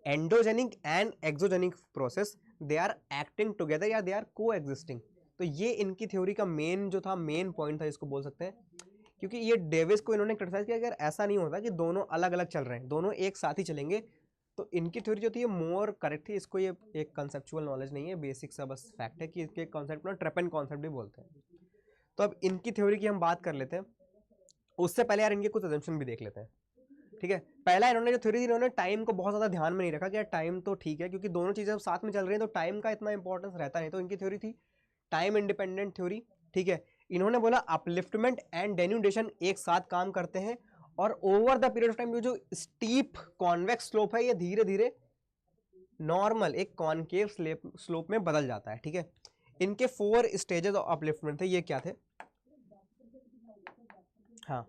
Speaker 1: endogenic and exogenic process, they are acting together या दे आर को एग्जिस्टिंग। तो ये इनकी थ्योरी का मेन जो था, मेन पॉइंट था इसको बोल सकते हैं, क्योंकि ये डेविस को इन्होंने क्रिटिसाइज किया, अगर ऐसा नहीं होता कि दोनों अलग अलग चल रहे हैं, दोनों एक साथ ही चलेंगे, तो इनकी थ्योरी जो थी ये मोर करेक्ट थी। इसको ये एक कंसेप्चुअल नॉलेज नहीं है, बेसिक सा बस फैक्ट है कि इसके कॉन्सेप्ट में ट्रेपेन कॉन्सेप्ट भी बोलते हैं। तो अब इनकी थ्योरी की हम बात कर लेते हैं, उससे पहले यार इनके कुछ अजम्पशन भी देख लेते हैं। ठीक है, पहला इन्होंने जो थ्योरी थी, इन्होंने टाइम को बहुत ज़्यादा ध्यान में नहीं रखा कि यार टाइम तो ठीक है, क्योंकि दोनों चीज़ें साथ में चल रही हैं तो टाइम का इतना इंपॉर्टेंस रहता नहीं, तो इनकी थ्योरी थी टाइम इंडिपेंडेंट थ्योरी, ठीक है। इन्होंने बोला अपलिफ्टमेंट एंड डेन्यूडेशन एक साथ काम करते हैं और over the period of time जो स्टीप कॉन्वेक्स स्लोप है ये धीरे धीरे नॉर्मल एक कॉनकेव स्लोप में बदल जाता है, ठीक है। इनके 4 स्टेजेस ऑफ अपलिफ्टमेंट थे, ये क्या थे? हाँ,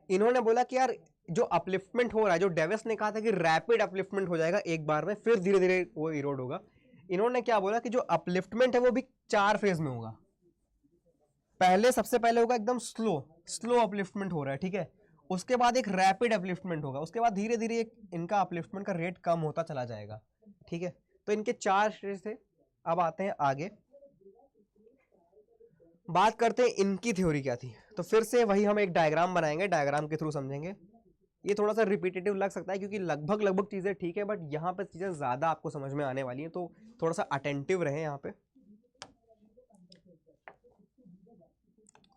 Speaker 1: इन्होंने बोला कि यार जो अपलिफ्टमेंट हो रहा है, जो डेविस ने कहा था कि रैपिड अपलिफ्टमेंट हो जाएगा एक बार में, फिर धीरे धीरे वो इरोड होगा। इन्होंने क्या बोला कि जो अपलिफ्टमेंट है वो भी 4 फेज में होगा। पहले सबसे पहले होगा एकदम स्लो अपलिफ्टमेंट हो रहा है, ठीक है। उसके बाद एक रैपिड अपलिफ्टमेंट होगा, उसके बाद धीरे धीरे इनका अपलिफ्टमेंट का रेट कम होता चला जाएगा, ठीक है। तो इनके 4 स्टेज थे। अब आते हैं आगे, बात करते हैं इनकी थ्योरी क्या थी। तो फिर से वही हम एक डायग्राम बनाएंगे, डायग्राम के थ्रू समझेंगे। ये थोड़ा सा रिपीटेटिव लग सकता है क्योंकि लगभग चीजें ठीक है, बट यहाँ पे चीजें ज्यादा आपको समझ में आने वाली हैं, तो थोड़ा सा अटेंटिव रहे यहाँ पे।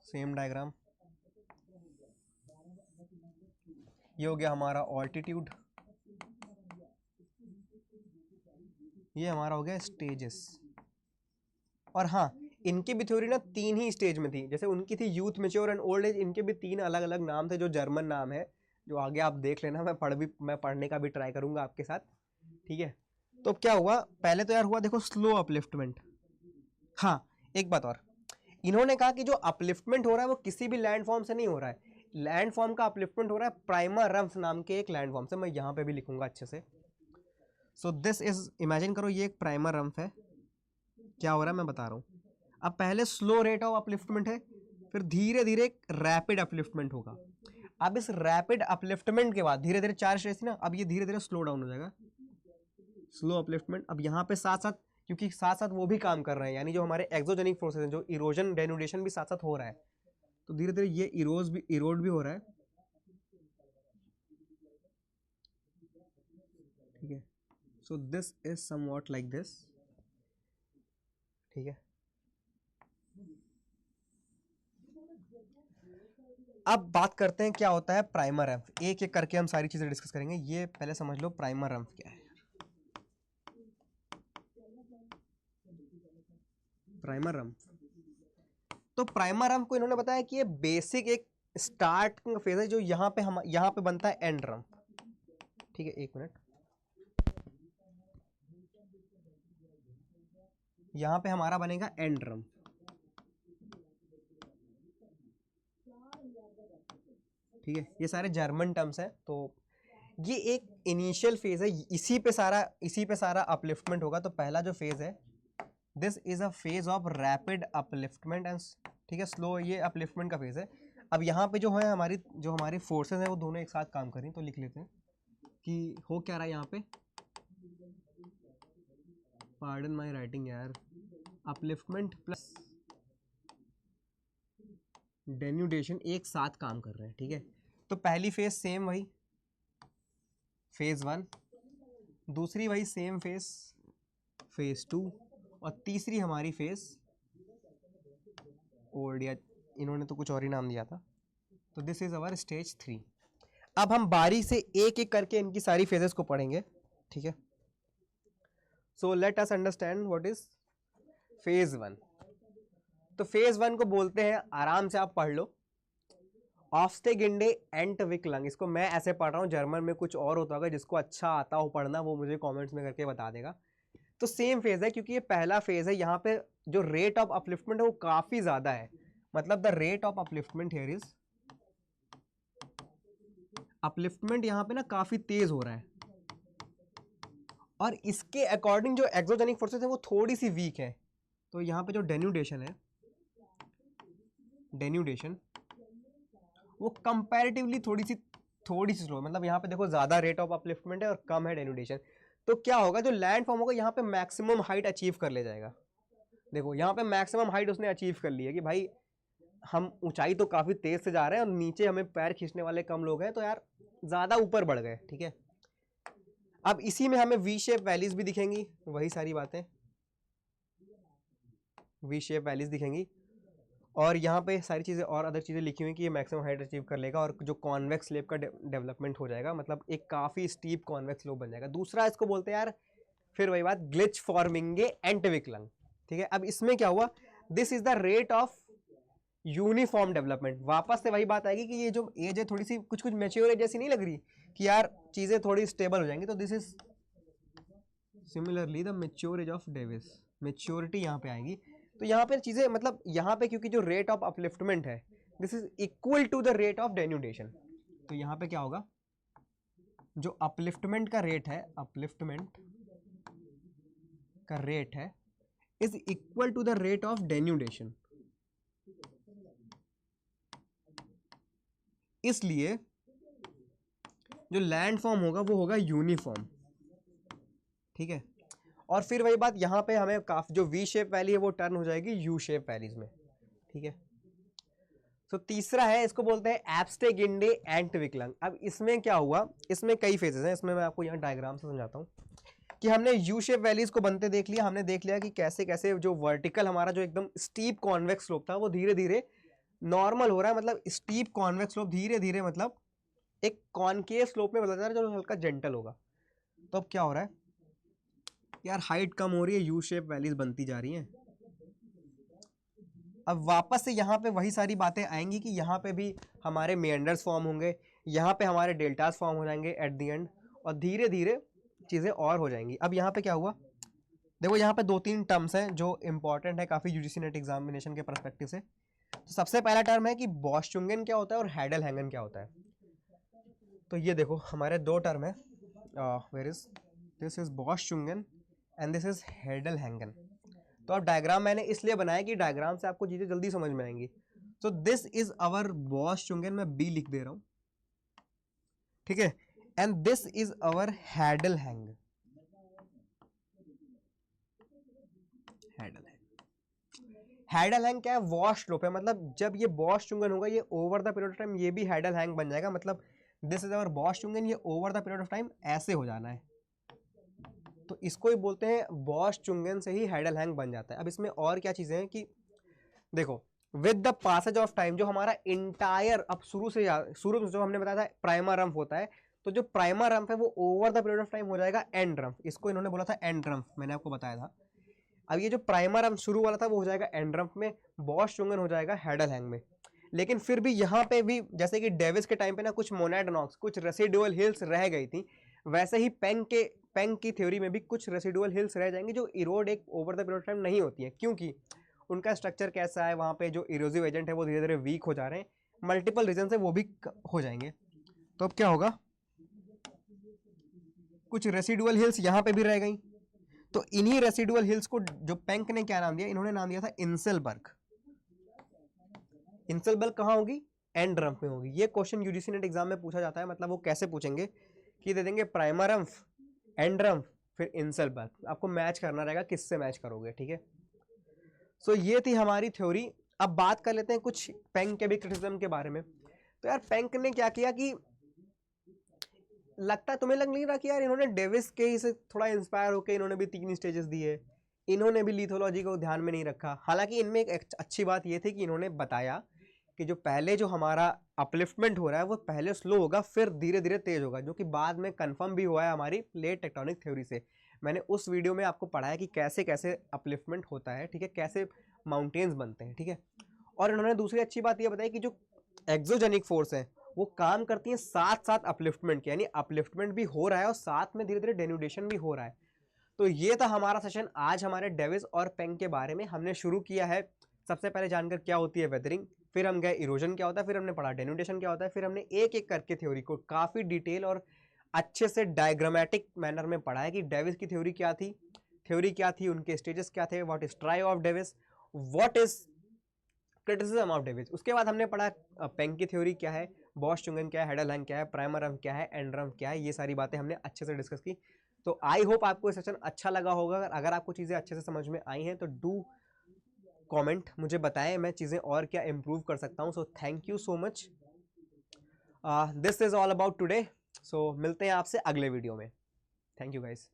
Speaker 1: सेम डायग्राम, ये हो गया हमारा ऑल्टीट्यूड, ये हमारा हो गया स्टेजेस। और हाँ, इनकी भी थ्योरी ना 3 ही स्टेज में थी। जैसे उनकी थी youth, mature and old age, इनके भी 3 अलग अलग नाम थे जो जर्मन नाम है, जो आगे आप देख लेना। मैं पढ़ने का भी ट्राई करूंगा आपके साथ, ठीक है। तो क्या हुआ, पहले तो यार हुआ देखो स्लो अपलिफ्टमेंट। हाँ, एक बात और, इन्होंने कहा कि जो अपलिफ्टमेंट हो रहा है वो किसी भी लैंडफॉर्म से नहीं हो रहा है। लैंडफॉर्म का अपलिफ्टमेंट हो रहा है प्राइमर रम्फ नाम के एक लैंडफॉर्म से। मैं यहाँ पे भी लिखूंगा अच्छे से। सो दिस इज, इमेजिन करो ये एक प्राइमर रम्फ है। क्या हो रहा है मैं बता रहा हूँ। अब पहले स्लो रेट ऑफ अपलिफ्टमेंट है, फिर धीरे धीरे रैपिड अपलिफ्टमेंट होगा। अब इस रैपिड अपलिफ्टमेंट के बाद धीरे धीरे 4 स्टेज ना, अब ये धीरे धीरे स्लो डाउन हो जाएगा, स्लो अपलिफ्टमेंट। अब यहाँ पे साथ साथ, क्योंकि साथ साथ वो भी काम कर रहे हैं, यानी जो हमारे एक्सोजेनिक प्रोसेस हैं, जो इरोजन डेनुडेशन भी साथ साथ हो रहा है, तो धीरे धीरे ये इरोड भी हो रहा है, ठीक है। So this is somewhat like this, ठीक है। अब बात करते हैं क्या होता है प्राइमर रम्फ। एक एक करके हम सारी चीजें डिस्कस करेंगे। ये पहले समझ लो प्राइमर रम्फ क्या है। प्राइमर रम्फ, तो प्राइमर रम्फ को इन्होंने बताया कि ये बेसिक एक स्टार्ट फेज है, जो यहाँ पे बनता है एंड रम्फ, ठीक है। एक मिनट, यहाँ पे हमारा बनेगा एंड रम्फ, ठीक है। ये सारे जर्मन टर्म्स हैं। तो ये एक इनिशियल फेज है, इसी पे सारा अपलिफ्टमेंट होगा। तो पहला जो फेज है, this is a phase of rapid upliftment and, ठीक है, स्लो, ये अपलिफ्टमेंट का फेज है। अब यहाँ पे जो है हमारी फोर्सेस है वो दोनों एक साथ काम करें। तो लिख लेते हैं कि हो क्या रहा है यहाँ पे, पार्डन माई राइटिंग यार, अपलिफ्टमेंट प्लस डेन्यूडेशन एक साथ काम कर रहे हैं, ठीक है। तो पहली फेज सेम वही फेज 1, दूसरी वही सेम फेज 2, और तीसरी हमारी फेज ओल्ड, या इन्होंने तो कुछ और ही नाम दिया था। तो दिस इज अवर स्टेज 3। अब हम बारी से एक एक करके इनकी सारी फेजेस को पढ़ेंगे, ठीक है। So let us understand what is phase 1। तो फेज 1 को बोलते हैं, आराम से आप पढ़ लो, ऑफ्स्टेगिंडे एंटविकलंग। इसको मैं ऐसे पढ़ रहा हूँ, जर्मन में कुछ और होता होगा। जिसको अच्छा आता हो पढ़ना वो मुझे कमेंट्स में करके बता देगा। तो सेम फेज है, क्योंकि ये पहला फेज है। यहाँ पे जो रेट ऑफ अपलिफ्टमेंट है वो काफी ज्यादा है। मतलब the rate of upliftment here is, upliftment यहाँ पे ना काफी तेज हो रहा है, और इसके अकॉर्डिंग जो एक्सोजेनिक फोर्सेस है वो थोड़ी सी वीक है। तो यहाँ पे जो डेन्यूडेशन है, डेन्यूडेशन वो कंपैरेटिवली थोड़ी सी स्लो। मतलब यहाँ पे देखो ज्यादा रेट ऑफ अपलिफ्टमेंट है और कम है डेन्यूडेशन। तो क्या होगा, जो लैंड फॉर्म होगा यहाँ पे मैक्सिमम हाइट अचीव कर ले जाएगा। देखो यहाँ पे मैक्सिमम हाइट उसने अचीव कर ली है कि भाई हम ऊंचाई तो काफी तेज से जा रहे हैं और नीचे हमें पैर खींचने वाले कम लोग हैं, तो यार ज्यादा ऊपर बढ़ गए, ठीक है। अब इसी में हमें वी शेप वैलीज भी दिखेंगी, वही सारी बातें, वी शेप वैलीज दिखेंगी। और यहाँ पे सारी चीज़ें और अदर चीज़ें लिखी हुई कि ये मैक्सिमम हाइट अचीव कर लेगा और जो कॉन्वेक्स स्लेब का डेवलपमेंट हो जाएगा, मतलब एक काफ़ी स्टीप कॉन्वेक्स स्लोप बन जाएगा। दूसरा इसको बोलते हैं यार, फिर वही बात, ग्लिच फॉर्मिंग एंटविकलंग, ठीक है। अब इसमें क्या हुआ, this is the rate of uniform development. वापस से वही बात आएगी कि ये जो एज है थोड़ी सी कुछ कुछ मैच्योर एज जैसी नहीं लग रही कि यार चीजें थोड़ी स्टेबल हो जाएंगी, तो this is similarly the mature age of Davis, maturity यहाँ पे आएगी। तो यहाँ पे चीजें मतलब यहाँ पे क्योंकि जो रेट ऑफ अपलिफ्टमेंट है this is equal to the rate of denudation, तो यहाँ पे क्या होगा, जो अपलिफ्टमेंट का रेट है, अपलिफ्टमेंट का रेट है is equal to the rate of denudation. इसलिए जो लैंड फॉर्म होगा वो होगा यूनिफॉर्म, ठीक है। और फिर वही बात यहाँ पे हमें काफी जो वी शेप वैली है वो टर्न हो जाएगी यू शेप वैलीज में, ठीक है। तो तीसरा है, इसको बोलते हैं एब्स्टेगिंडे एंट विकलांग। अब इसमें क्या हुआ, इसमें कई फेजेस हैं, इसमें मैं आपको यहाँ डायग्राम से समझाता हूँ कि हमने यू शेप वैलीज को बनते देख लिया, हमने देख लिया कि कैसे कैसे जो वर्टिकल हमारा जो एकदम स्टीप कॉन्वेक्स स्लोप था वो धीरे धीरे नॉर्मल हो रहा है, मतलब स्टीप कॉन्वेक्स स्लोप धीरे धीरे मतलब एक कॉनकेव स्लोप में बदल जा रहा है जो हल्का जेंटल होगा। तो अब क्या हो रहा है यार, हाइट कम हो रही है, यू शेप वैलीज बनती जा रही हैं। अब वापस से यहाँ पे वही सारी बातें आएंगी कि यहाँ पे भी हमारे मेंडर्स फॉर्म होंगे, यहाँ पे हमारे डेल्टास फॉर्म हो जाएंगे एट द एंड, और धीरे धीरे चीज़ें और हो जाएंगी। अब यहाँ पे क्या हुआ, देखो यहाँ पे 2-3 टर्म्स हैं जो इंपॉर्टेंट है काफ़ी यूजीसी नेट एग्जामिनेशन के परस्पेक्टिव से। तो सबसे पहला टर्म है कि बॉस-चुंगेन क्या होता है और हैडल-हैंगन क्या होता है। तो ये देखो हमारे 2 टर्म है, where is this is Boschungen and this is हैडल-हैंगन। तो अब डायग्राम मैंने इसलिए बनाया कि डायग्राम से आपको चीज़ें जल्दी समझ में आएंगी। तो दिस इज अवर बॉस-चुंगेन, मैं बी लिख दे रहा हूँ, ठीक है, and this is our hadal-hang. Hadal-hang क्या है, वॉश स्लोप है, मतलब जब ये बॉस-चुंगेन होगा ये over the period of time ये भी हैडल-हैंग बन जाएगा, मतलब दिस इज अवर बॉस-चुंगेन, ये over the period of time ऐसे हो जाना है। तो इसको ही बोलते हैं बॉस-चुंगेन से ही हैडल-हैंग बन जाता है। अब इसमें और क्या चीज़ें हैं कि देखो with the passage of time जो हमारा इंटायर, अब शुरू में जो हमने बताया था प्राइमर रम्फ होता है, तो जो प्राइमर रम्फ है वो over the period of time हो जाएगा एंड रम्फ। इसको इन्होंने बोला था एंड रम्फ, मैंने आपको बताया था। अब ये जो प्राइमर रम्फ शुरू वाला था वो हो जाएगा एंड रम्फ में, बॉस-चुंगेन हो जाएगा हैडल-हैंग में। लेकिन फिर भी यहाँ पे भी जैसे कि डेविस के टाइम पे ना कुछ मोनैड नॉक्स, कुछ रेसिडुअल हिल्स रह गई थी, वैसे ही पेंग की थ्योरी में भी कुछ रेसिडुअल हिल्स रह जाएंगी जो इरोड एक over the period of time नहीं होती है, क्योंकि उनका स्ट्रक्चर कैसा है, वहाँ पे जो इरोजिव एजेंट है वो धीरे धीरे वीक हो जा रहे हैं, मल्टीपल रीजन से वो भी हो जाएंगे। तो अब क्या होगा, कुछ रेसिडुअल हिल्स यहाँ पे भी रह गई, तो इन्हीं रेसिडुअल हिल्स को जो पेंक ने क्या नाम दिया, इन्होंने नाम दिया था इंसेलबर्ग। इंसेलबर्ग कहाँ होगी, एंड रम्फ में होगी। ये क्वेश्चन यूजीसी नेट एग्जाम में पूछा जाता है, मतलब वो कैसे पूछेंगे कि दे देंगे प्राइमर रम्फ, एंड रम्फ, फिर इंसेलबर्ग, आपको मैच करना रहेगा किससे मैच करोगे, ठीक है। सो ये थी हमारी थ्योरी। अब बात कर लेते हैं कुछ पेंक के भी क्रिटिसिज्म के बारे में। तो यार पेंक ने क्या किया कि लगता है तुम्हें लग नहीं रहा कि यार इन्होंने डेविस के ही से थोड़ा इंस्पायर होकर इन्होंने भी 3 स्टेजेस दिए, इन्होंने भी लिथोलॉजी को ध्यान में नहीं रखा। हालांकि इनमें एक अच्छी बात ये थी कि इन्होंने बताया कि जो पहले जो हमारा अपलिफ्टमेंट हो रहा है वो पहले स्लो होगा फिर धीरे धीरे तेज होगा, जो कि बाद में कंफर्म भी हुआ है हमारी प्लेट टेक्टोनिक थ्योरी से। मैंने उस वीडियो में आपको पढ़ाया कि कैसे कैसे अपलिफ्टमेंट होता है, ठीक है, कैसे माउंटेन्स बनते हैं, ठीक है। और इन्होंने दूसरी अच्छी बात ये बताई कि जो एक्सोजेनिक फोर्स है वो काम करती है साथ साथ अपलिफ्टमेंट के, यानी अपलिफ्टमेंट भी हो रहा है और साथ में धीरे धीरे डेन्यूडेशन भी हो रहा है। तो ये था हमारा सेशन आज हमारे डेविस और पेंक के बारे में। हमने शुरू किया है सबसे पहले जानकर क्या होती है वेदरिंग, फिर हम गए इरोजन क्या होता है, फिर हमने पढ़ा डेन्यूडेशन क्या होता है, फिर हमने एक एक करके थ्योरी को काफ़ी डिटेल और अच्छे से डायग्रामेटिक मैनर में पढ़ा है कि डेविस की थ्योरी क्या थी, उनके स्टेजेस क्या थे, what is try of Davis, what is criticism of Davis. उसके बाद हमने पढ़ा पेंक की थ्योरी क्या है, बॉस-चुंगेन क्या है, हैडल-हैंग क्या है, प्राइमर रम्फ क्या है, एंड रम्फ क्या है, ये सारी बातें हमने अच्छे से डिस्कस की। तो आई होप आपको ये सेशन अच्छा लगा होगा। अगर आपको चीज़ें अच्छे से समझ में आई हैं तो डू कमेंट, मुझे बताएं मैं चीज़ें और क्या इम्प्रूव कर सकता हूं। So thank you so much, this is all about today. So मिलते हैं आपसे अगले वीडियो में। Thank you guys.